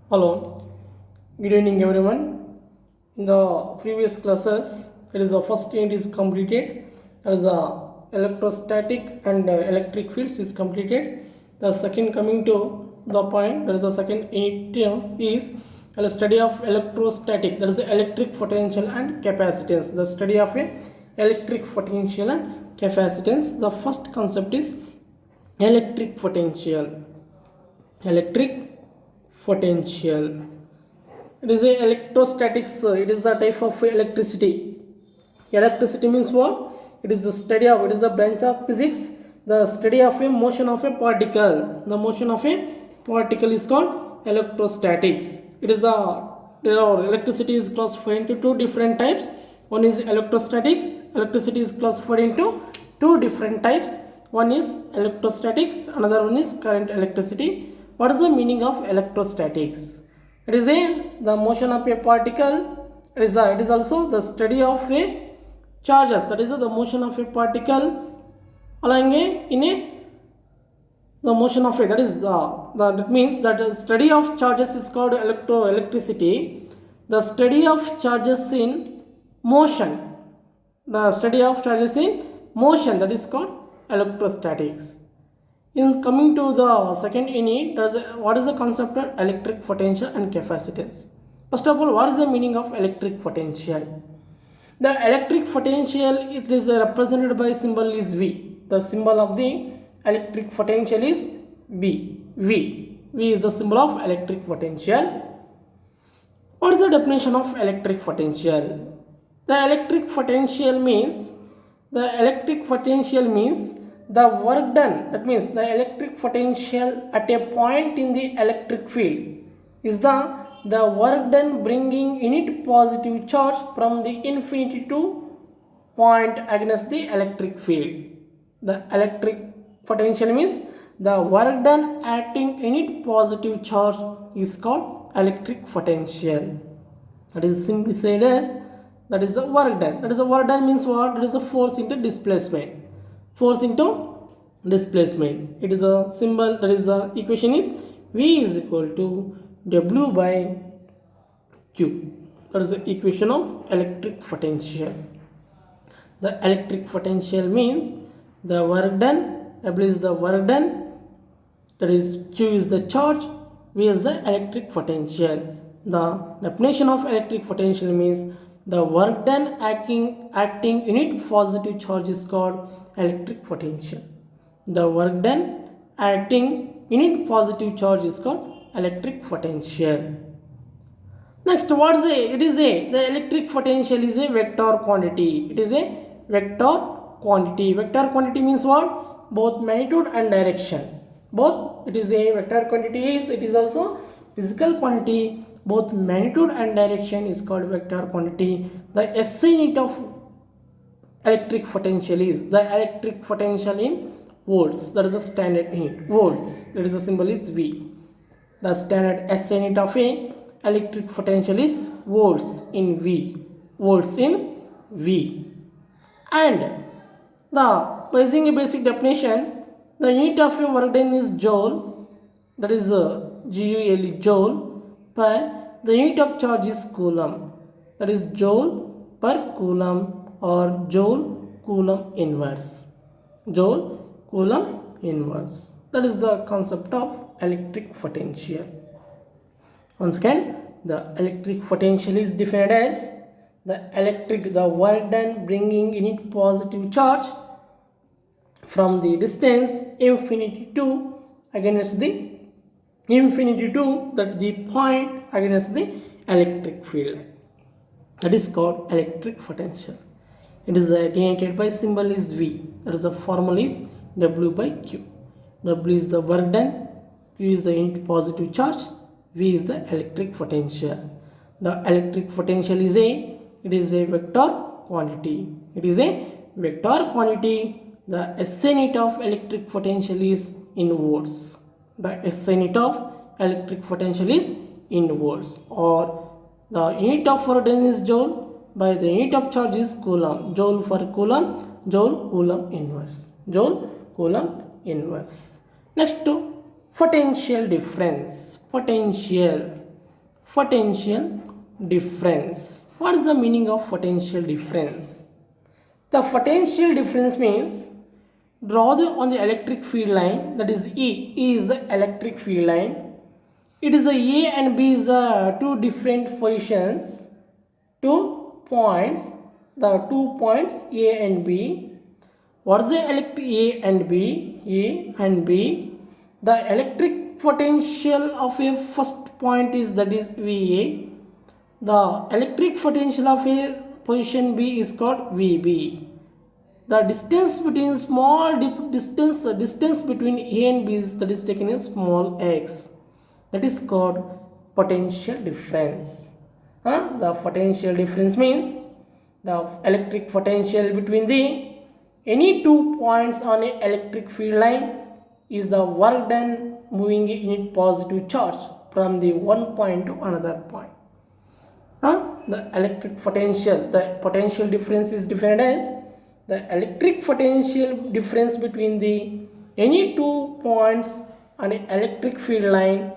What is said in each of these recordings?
Hello, good evening everyone. In the previous classes, it is the first unit is completed. That is the electrostatic and electric fields is completed. The second coming to the point, that is the second unit is a study of electrostatic. That is the electric potential and capacitance. The study of a electric potential and capacitance. The first concept is electric potential. Electric potential. It is a electrostatics. It is the type of electricity. Electricity means what? It is the study of. It is the branch of physics. The study of a motion of a particle. The motion of a particle is called electrostatics. It is the electricity is classified into two different types. One is electrostatics. Electricity is classified into two different types. One is electrostatics. Another one is current electricity. What is the meaning of electrostatics? It is the motion of a particle. It is also the study of a charges. That is the motion of a particle along the motion of a, that is that means that the study of charges is called electricity. The study of charges in motion. The study of charges in motion, that is called electrostatics. In coming to the second unit, what is the concept of electric potential and capacitance? First of all, what is the meaning of electric potential? The electric potential it is represented by symbol is V. The symbol of the electric potential is V. V is the symbol of electric potential. What is the definition of electric potential? The electric potential means the work done, that means the electric potential at a point in the electric field is the work done bringing unit positive charge from the infinity to point against the electric field. The electric potential means the work done acting unit positive charge is called electric potential. That is simply said as that is the work done. That is the work done means what? That is the force into displacement. Force into displacement. It is a symbol, that is the equation is V is equal to W by Q. That is the equation of electric potential. The electric potential means the work done, W is the work done, that is Q is the charge, V is the electric potential. The definition of electric potential means the work done acting unit positive charge is called electric potential. The work done acting unit positive charge is called electric potential. Next, what is the electric potential is a vector quantity. It is a vector quantity. Vector quantity means what? Both magnitude and direction. Both, it is a vector quantity it is also physical quantity. Both magnitude and direction is called vector quantity. The SI unit of electric potential is the electric potential in volts. That is a standard unit. Volts. That is the symbol is V. The standard SI unit of a electric potential is volts in V. Volts in V. And using a basic definition, the unit of a work done is joule. That is GULE, joule, per the unit of charge is coulomb. That is joule per coulomb or joule coulomb inverse. Joule coulomb inverse. That is the concept of electric potential. Once again, the electric potential is defined as the work done bringing unit positive charge from the distance infinity to against the infinity to that the point against the electric field. That is called electric potential. It is denoted by symbol is V. That is the formula is W by Q. W is the work done, Q is the unit positive charge, V is the electric potential. The electric potential is a vector quantity. It is a vector quantity. The SI unit of electric potential is in volts. The SI unit of electric potential is in volts, or the unit of work done is joule by the unit of charge is coulomb. Joule for coulomb, joule coulomb inverse. Joule coulomb inverse. Next to potential difference. Potential. potential difference. What is the meaning of potential difference? The potential difference means draw on the electric field line, that is E. E is the electric field line. It is the A and B is the two different positions, 2 points, the 2 points A and B. What is the electric A and B? A and B. The electric potential of a first point is, that is VA. The electric potential of a position B is called VB. The distance between distance between A and B is, that is taken as small x. That is called potential difference. The potential difference means the electric potential between the any 2 points on a electric field line is the work done moving a unit positive charge from the one point to another point. The electric potential, the potential difference is defined as the electric potential difference between the any 2 points on an electric field line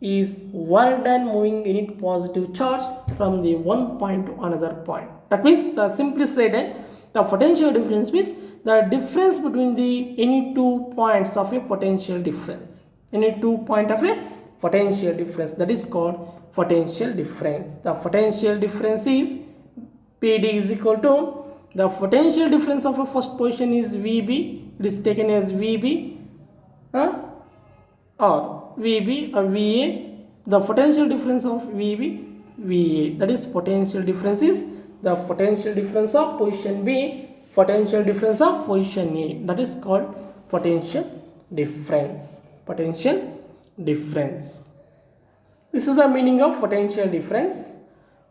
is work done moving unit positive charge from the one point to another point. That means, the simply said, the potential difference means the difference between the any 2 points of a potential difference. Any 2 point of a potential difference, that is called potential difference. The potential difference is PD is equal to the potential difference of a first position is VB. It is taken as VB or VB or VA. The potential difference of VB, VA. That is potential difference is the potential difference of position B, potential difference of position A. That is called potential difference. Potential difference. This is the meaning of potential difference.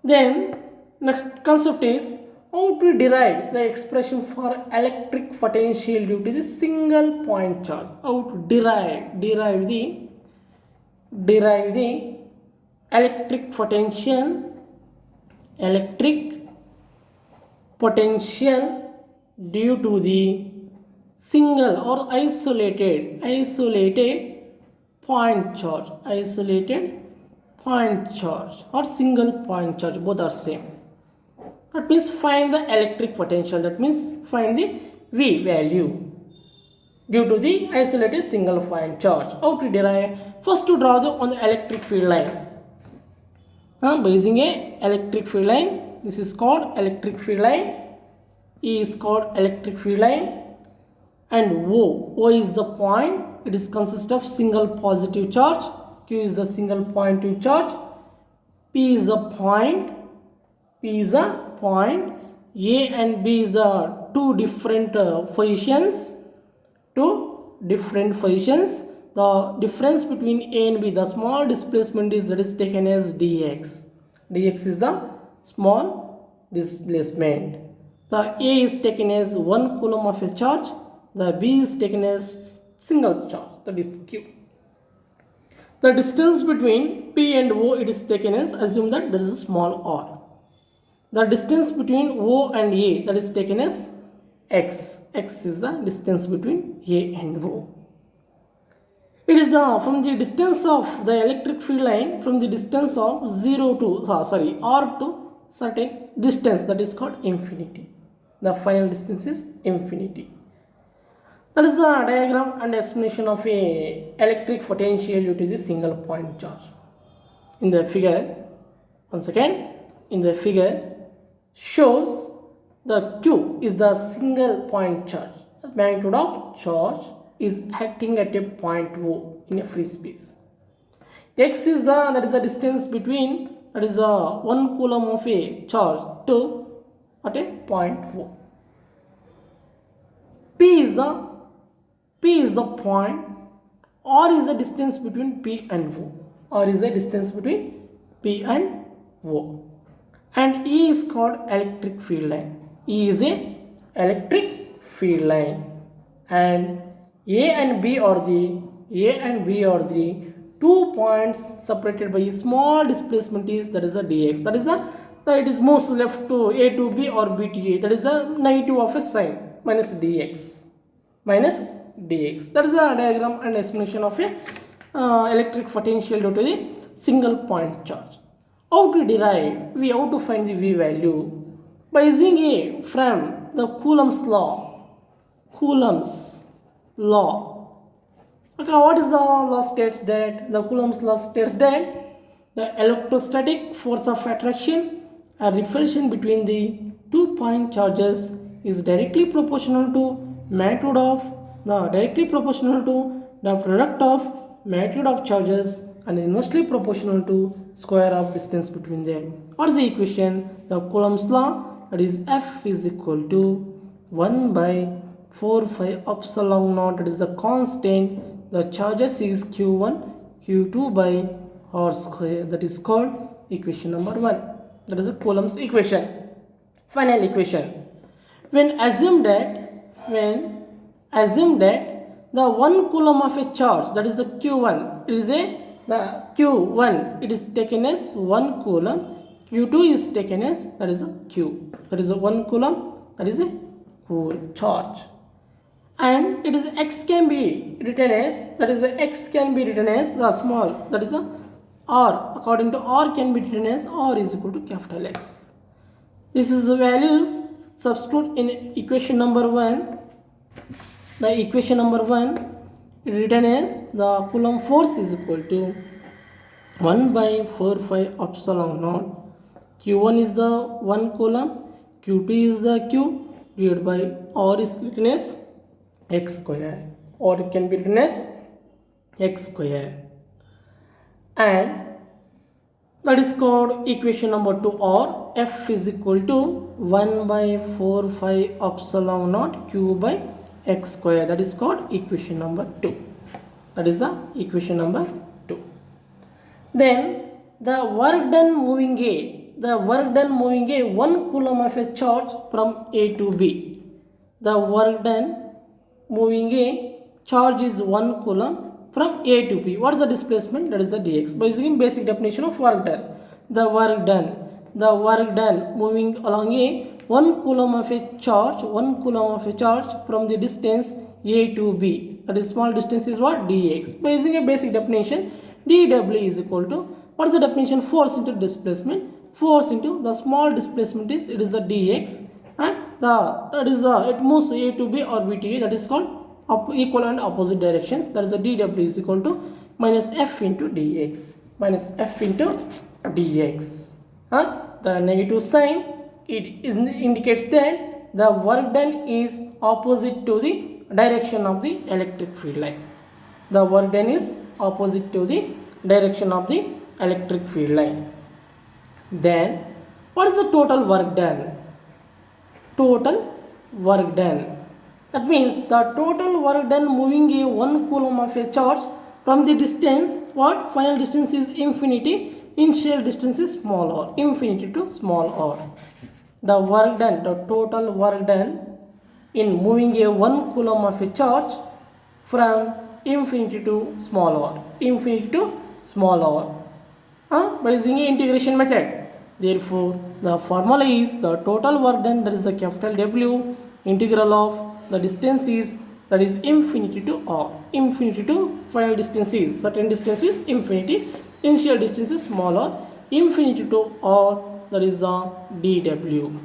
Then next concept is how to derive the expression for electric potential due to the single point charge. How to derive the electric potential due to the single or isolated point charge, or single point charge, both are same. That means find the electric potential, that means find the V value due to the isolated single point charge. How to derive? First, to draw on the electric field line. By using a electric field line, this is called electric field line. E is called electric field line, and O is the point. It is consist of single positive charge. Q is the single positive charge. P is a point. A and B is the two different positions. The difference between A and B, the small displacement is, that is taken as dx. Dx is the small displacement. The A is taken as 1 coulomb of a charge. The B is taken as single charge, that is Q. The distance between P and O, it is taken as, assume that there is a small r. The distance between O and A, that is taken as x. X is the distance between A and O. It is from the distance of the electric field line, from the distance of R to certain distance, that is called infinity. The final distance is infinity. That is the diagram and explanation of a electric potential due to the single point charge. In the figure, once again, in the figure shows the Q is the single point charge. The magnitude of charge is acting at a point O in a free space. X is the distance between, that is 1 coulomb of a charge to at a point O. P is the point. R is the distance between P and O. R is the distance between P and O. And E is called electric field line. E is a electric field line. And A and B are the 2 points separated by a small displacement is, that is the dx. That is it is most left to A to B or B to A. That is the negative of a sign, minus dx. That is the diagram and explanation of a electric potential due to the single point charge. How to derive? We have to find the V value by using a from the Coulomb's law. Coulomb's law. Okay, what is the law states that? The Coulomb's law states that the electrostatic force of attraction or repulsion between the 2 point charges is directly proportional to magnitude of the product of magnitude of charges and inversely proportional to square of distance between them. What is the equation? The Coulomb's law, that is F is equal to 1 by 4 pi epsilon naught, that is the constant. The charges is Q1 Q2 by R square, that is called equation number 1. That is the Coulomb's equation. Final equation. When assume that the 1 coulomb of a charge, that is the Q1, it is the Q1, it is taken as 1 coulomb, Q2 is taken as, that is a Q, that is a 1 coulomb, that is a cool charge, and it is X can be written as, that is the X can be written as the small, that is a R, according to R can be written as R is equal to capital X. This is the values. Substitute in equation number 1. The equation number 1 written as the Coulomb force is equal to 1 by 4 pi epsilon naught. Q1 is the 1 coulomb, Q2 is the Q, divided by R is written as X square, or it can be written as X square, and that is called equation number 2, or F is equal to 1 by 4 pi epsilon naught Q by X square. That is called equation number 2. That is the equation number 2. Then the work done moving a 1 coulomb of a charge from A to B. The work done moving a charge is 1 coulomb from A to B. What is the displacement? That is the dx. By using basic definition of work done, the work done moving along a 1 coulomb of a charge from the distance A to B. That is small distance is what? Dx. By using a basic definition, dw is equal to, what is the definition? Force into displacement. Force into the small displacement is, it is the dx, and it moves A to B or B to A. That is called equal and opposite directions. That is the dw is equal to minus f into dx. The negative sign, it indicates that the work done is opposite to the direction of the electric field line. The work done is opposite to the direction of the electric field line. Then what is the total work done? That means the total work done moving a 1 coulomb of a charge from the distance, what? Final distance is infinity, initial distance is small r, infinity to small r. The total work done in moving a 1 coulomb of a charge from infinity to small r, by using the integration method. Therefore, the formula is the total work done, that is the capital W, integral of the distance is, that is infinity to r, infinity to final distance is, certain distance is infinity, initial distance is small r, infinity to r, that is the dw.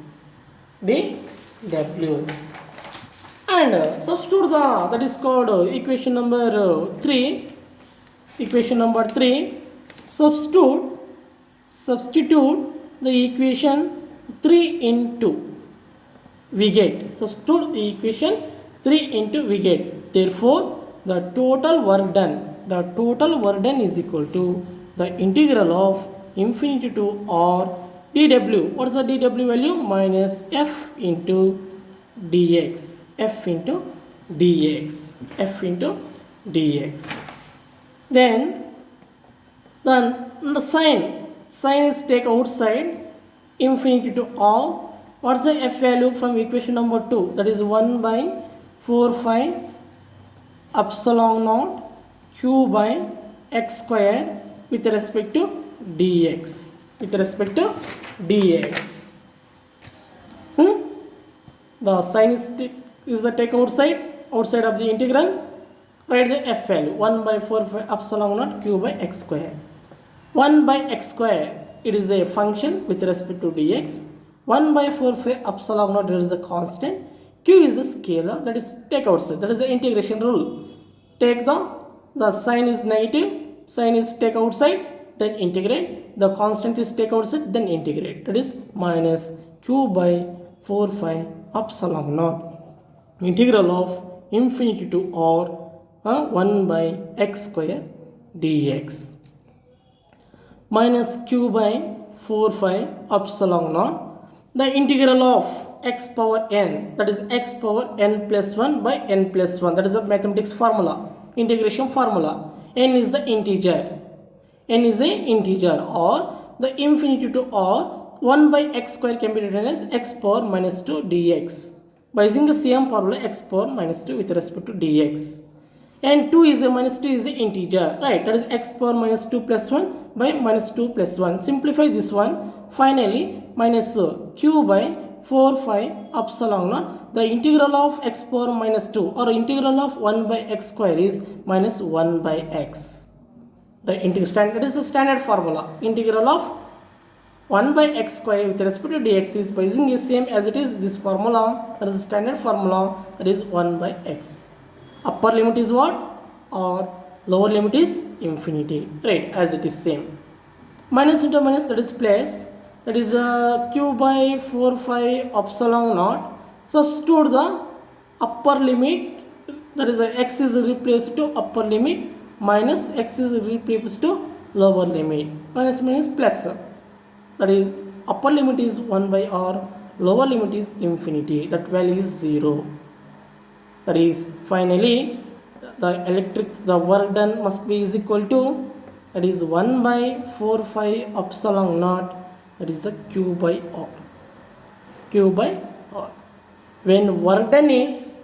And substitute that is called equation number 3. Substitute the equation 3 into we get. Substitute the equation 3 into we get. Therefore, the total work done is equal to the integral of infinity to r dw. What is the dw value? Minus f into dx. Then the sign is take outside, infinity to r. What's the f value from equation number 2? That is 1 by 4 pi epsilon naught q by x square with respect to dx. The sign is the take outside of the integral. Write the f value 1 by 4 pi epsilon naught q by x square. 1 by x square it is a function with respect to dx. 1 by 4 phi epsilon naught, that is a constant. Q is a scalar, that is take outside, that is the integration rule. Take the sign is negative, sign is take outside, then integrate. The constant is take outside, then integrate. That is minus q by 4 phi epsilon naught integral of infinity to r 1 by x square dx minus q by 4 phi epsilon naught the integral of x power n, that is x power n plus 1 by n plus 1, that is a mathematics formula, integration formula. N is the integer, n is a integer, or the infinity to r 1 by x square can be written as x power minus 2 dx by using the same formula, x power minus 2 with respect to dx. And 2 is a minus 2 is the integer, right? That is x power minus 2 plus 1 by minus 2 plus 1. Simplify this one. Finally, minus q by 4 phi epsilon naught. The integral of x power minus 2 or integral of 1 by x square is minus 1 by x. The that is the standard formula. Integral of 1 by x square with respect to dx is by using the same as it is this formula, that is the standard formula, that is 1 by x. Upper limit is what, or lower limit is infinity, right, as it is same. Minus into minus, that is plus, that is q by 4 phi epsilon naught. Substitute the upper limit, that is x is replaced to upper limit, minus x is replaced to lower limit. Minus minus plus, that is upper limit is 1 by r, lower limit is infinity, that value is 0. That is finally the work done must be is equal to, that is 1 by 4 phi epsilon naught, that is the q by r. Q by r. When work done is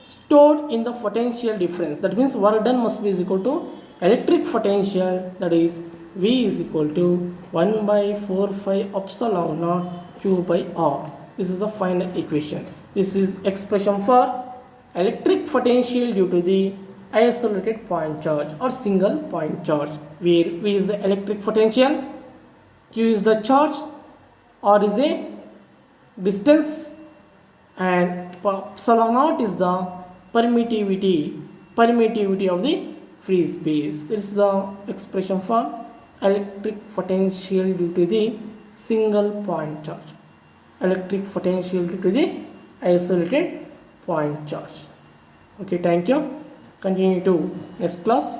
stored in the potential difference, that means work done must be is equal to electric potential, that is V is equal to 1 by 4 phi epsilon naught q by r. This is the final equation. This is expression for electric potential due to the isolated point charge or single point charge, where V is the electric potential, Q is the charge, R is a distance, and epsilon naught is the permittivity of the free space. This is the expression for electric potential due to the single point charge, electric potential due to the isolated point charge. Okay, thank you. Continue to next class.